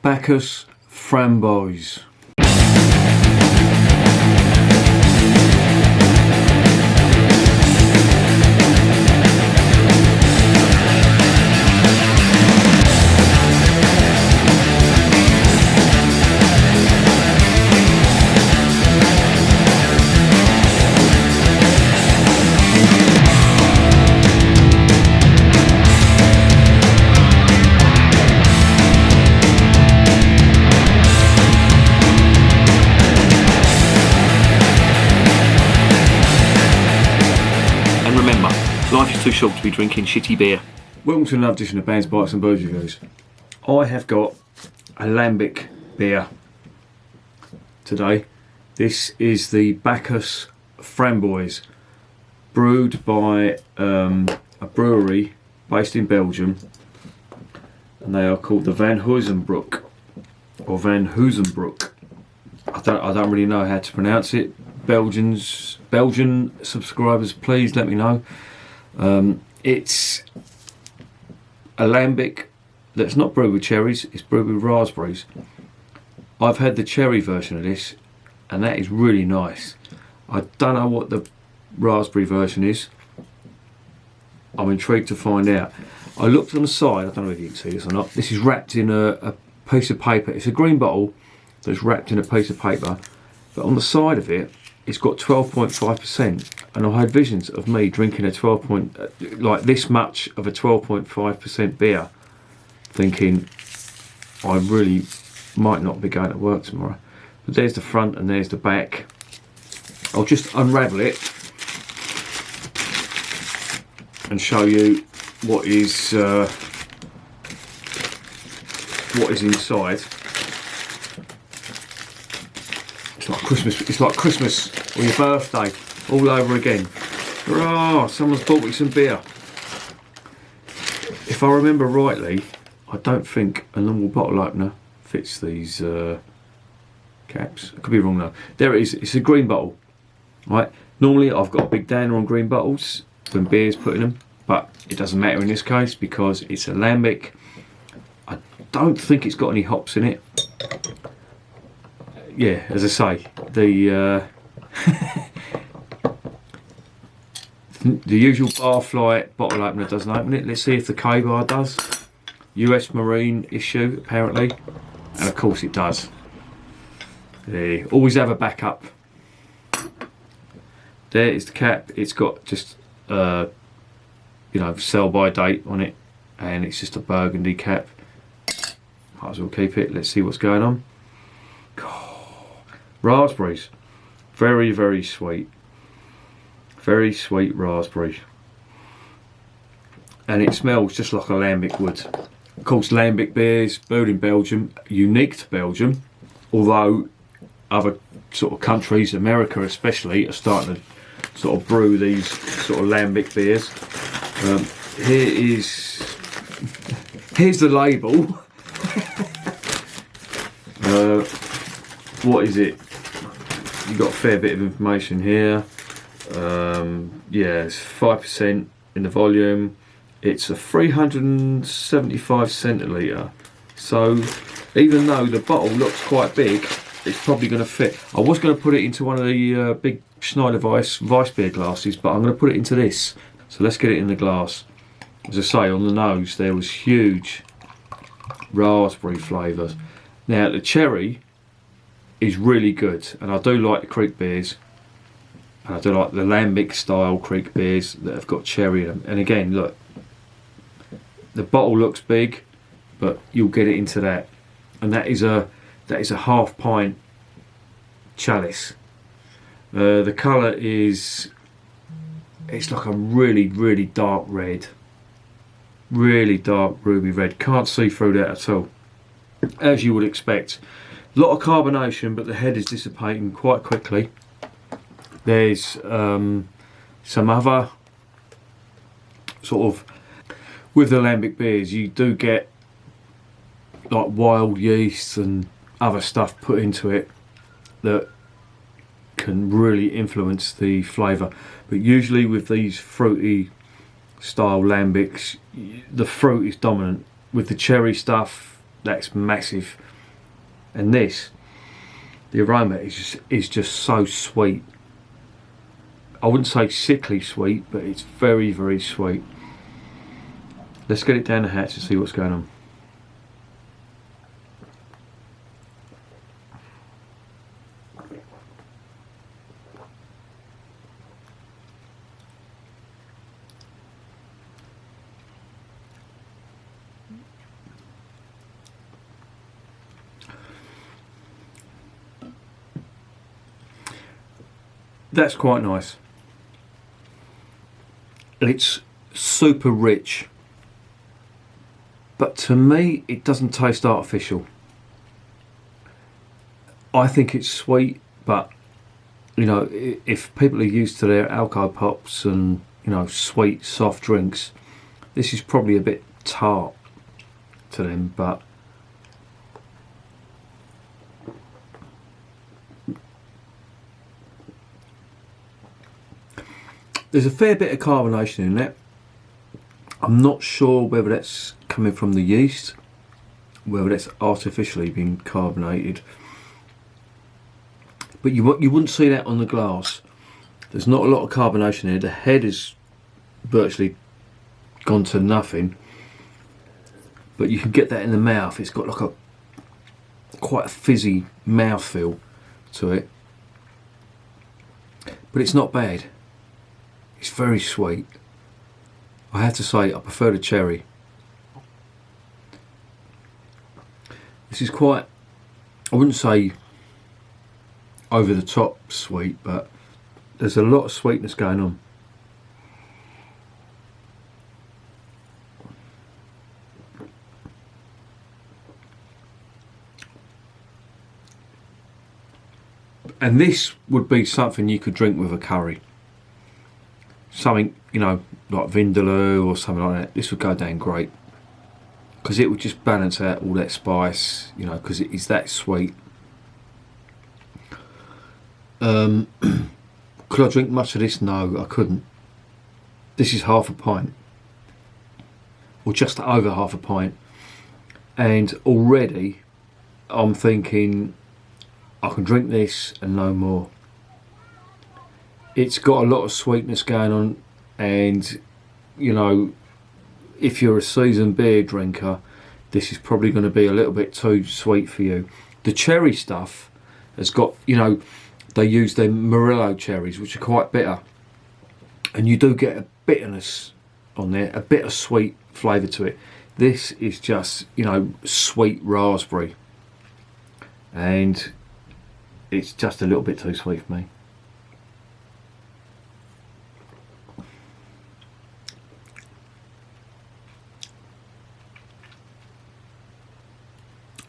Bacchus Frambozenbier. Life is too short to be drinking shitty beer. Welcome to another edition of Bands, Bikes and Booze Reviews. I have got a Lambic beer today. This is the Bacchus Frambozenbier, brewed by a brewery based in Belgium, and they are called the Vanhonsebrouck or Vanhonsebrouck. I don't really know how to pronounce it. Belgian subscribers, please let me know. It's a Lambic that's not brewed with cherries, it's brewed with raspberries. I've had the cherry version of this and that is really nice. I don't know what the raspberry version is. I'm intrigued to find out. I looked on the side, I don't know if you can see this or not. This is wrapped in a piece of paper. It's a green bottle that's wrapped in a piece of paper, but on the side of it it's got 12.5%, and I had visions of me drinking like this much of a 12.5% beer, thinking I really might not be going to work tomorrow. But there's the front and there's the back. I'll just unravel it and show you what is inside. It's like Christmas or your birthday all over again. Hurrah! Someone's bought me some beer. If I remember rightly, I don't think a normal bottle opener fits these caps. I could be wrong though. There it is. It's a green bottle. Right. Normally I've got a big downer on green bottles when beer's put in them, but it doesn't matter in this case because it's a Lambic. I don't think it's got any hops in it. Yeah, as I say, the usual Barfly bottle opener doesn't open it. Let's see if the K-Bar does. US Marine issue, apparently. And of course it does. Yeah, always have a backup. There is the cap. It's got just, sell by date on it. And it's just a burgundy cap. Might as well keep it. Let's see what's going on. Raspberries, very, very sweet. Very sweet raspberries. And it smells just like a Lambic would. Of course, Lambic beers, brewed in Belgium, unique to Belgium, although other sort of countries, America especially, are starting to sort of brew these sort of Lambic beers. Here's the label. What is it? You've got a fair bit of information here. Yeah, it's 5% in the volume. It's a 375 centilitre. So even though the bottle looks quite big, it's probably going to fit. I was going to put it into one of the big Schneider Weiss beer glasses, but I'm going to put it into this. So let's get it in the glass. As I say, on the nose there was huge raspberry flavours. Now the cherry is really good, and I do like the creek beers, and I do like the Lambic style creek beers that have got cherry in them. And again, look, the bottle looks big, but you'll get it into that, and that is a half pint chalice. The colour it's like a really, really dark red, really dark ruby red. Can't see through that at all, as you would expect. A lot of carbonation, but the head is dissipating quite quickly. There's some other sort of, with the Lambic beers, you do get like wild yeast and other stuff put into it that can really influence the flavour. But usually with these fruity style Lambics, the fruit is dominant. With the cherry stuff, that's massive. And this, the aroma is just so sweet. I wouldn't say sickly sweet, but it's very, very sweet. Let's get it down the hatch and see what's going on. That's quite nice. It's super rich, but to me it doesn't taste artificial. I think it's sweet, but you know, if people are used to their alcohol pops and, you know, sweet soft drinks, this is probably a bit tart to them, but there's a fair bit of carbonation in that. I'm not sure whether that's coming from the yeast, whether that's artificially been carbonated, but you wouldn't see that on the glass. There's not a lot of carbonation here. The head is virtually gone to nothing, but you can get that in the mouth. It's got like quite a fizzy mouthfeel to it, but it's not bad. It's very sweet. I have to say, I prefer the cherry. This is quite, I wouldn't say over the top sweet, but there's a lot of sweetness going on. And this would be something you could drink with a curry. Something, you know, like vindaloo or something like that. This would go down great, because it would just balance out all that spice, you know, because it is that sweet. Could I drink much of this? No, I couldn't. This is half a pint, or just over half a pint, and already I'm thinking I can drink this and no more. It's got a lot of sweetness going on, and you know, if you're a seasoned beer drinker, this is probably going to be a little bit too sweet for you. The cherry stuff has got, you know, they use their Morello cherries, which are quite bitter, and you do get a bitterness on there, a bit of sweet flavour to it. This is just, you know, sweet raspberry, and it's just a little bit too sweet for me.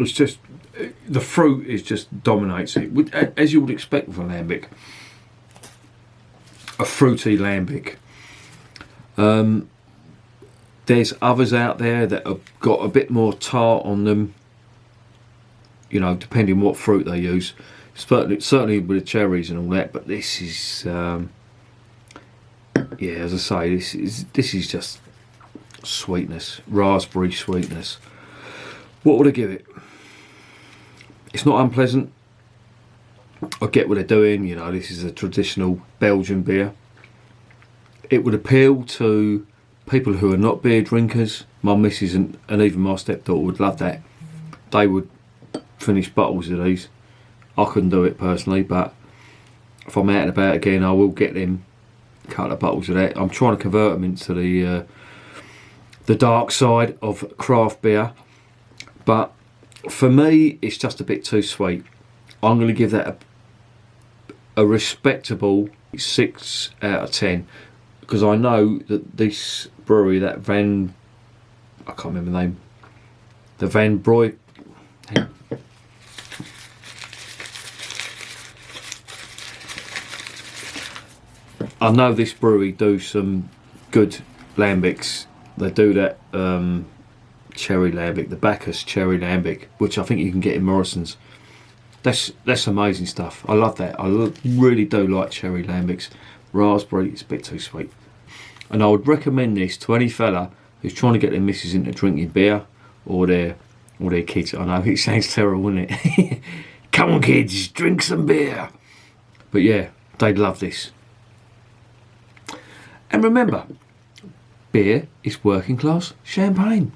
It's just, the fruit is just dominates it, as you would expect with a lambic, a fruity lambic. There's others out there that have got a bit more tart on them, you know, depending what fruit they use. Certainly with the cherries and all that, but this is, yeah, as I say, this is just sweetness, raspberry sweetness. What would I give it? It's not unpleasant. I get what they're doing, you know, this is a traditional Belgian beer. It would appeal to people who are not beer drinkers. My missus and even my stepdaughter would love that. They would finish bottles of these. I couldn't do it personally, but if I'm out and about again, I will get them a couple of bottles of that. I'm trying to convert them into the dark side of craft beer, but for me, it's just a bit too sweet. I'm going to give that a respectable 6 out of 10, because I know that this brewery, that I can't remember the name, the Van Broy. I know this brewery do some good lambics. They do that cherry lambic, the Bacchus cherry lambic, which I think you can get in Morrison's. That's amazing stuff. I love that. I really do like cherry lambics. Raspberry, it's a bit too sweet. And I would recommend this to any fella who's trying to get their missus into drinking beer, or they're All their kids, I know, it sounds terrible, doesn't it? Come on, kids, drink some beer. But yeah, they'd love this. And remember, beer is working class champagne.